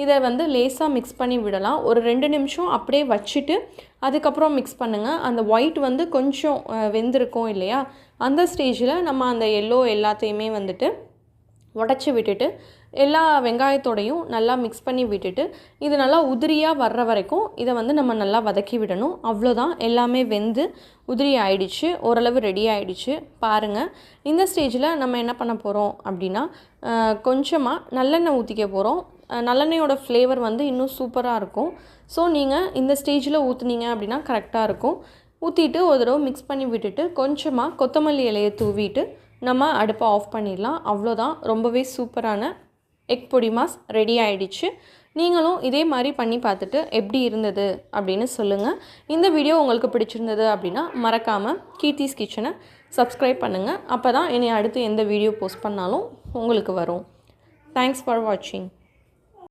இதை வந்து லேசாக மிக்ஸ் பண்ணி விடலாம். ஒரு 2 நிமிஷம் அப்படியே வச்சுட்டு அதுக்கப்புறம் மிக்ஸ் பண்ணுங்கள். அந்த ஒயிட் வந்து கொஞ்சம் வெந்திருக்கும் இல்லையா, அந்த ஸ்டேஜில் நம்ம அந்த எல்லோ எல்லாத்தையுமே வந்துட்டு உடச்சி விட்டுட்டு எல்லா வெங்காயத்தோடையும் நல்லா மிக்ஸ் பண்ணி விட்டுட்டு இது நல்லா உதிரியாக வர்ற வரைக்கும் இதை வந்து நம்ம நல்லா வதக்கி விடணும். அவ்வளோதான், எல்லாமே வெந்து உதிரி ஆயிடுச்சு, ஓரளவு ரெடி ஆகிடுச்சு பாருங்கள். இந்த ஸ்டேஜில் நம்ம என்ன பண்ண போகிறோம் அப்படின்னா கொஞ்சமாக நல்லெண்ணெய் ஊற்றிக்க போகிறோம். நல்லெண்ணெயோட ஃப்ளேவர் வந்து இன்னும் சூப்பராக இருக்கும். ஸோ நீங்கள் இந்த ஸ்டேஜில் ஊற்றுனீங்க அப்படின்னா கரெக்டாக இருக்கும். ஊற்றிட்டு ஒரு தடவை மிக்ஸ் பண்ணி விட்டுட்டு கொஞ்சமாக கொத்தமல்லி இலையை தூவிட்டு நம்ம அடுப்பை ஆஃப் பண்ணிடலாம். அவ்வளோதான், ரொம்பவே சூப்பரான எக் பொடி மாஸ் ரெடி ஆகிடுச்சு. நீங்களும் இதே மாதிரி பண்ணி பார்த்துட்டு எப்படி இருந்தது அப்படின்னு சொல்லுங்கள். இந்த வீடியோ உங்களுக்கு பிடிச்சிருந்தது அப்படின்னா மறக்காமல் கீர்த்திஸ் கிச்சனை சப்ஸ்கிரைப் பண்ணுங்கள். அப்போ தான் இனி அடுத்து எந்த வீடியோ போஸ்ட் பண்ணாலும் உங்களுக்கு வரும். தேங்க்ஸ் ஃபார் வாட்சிங்.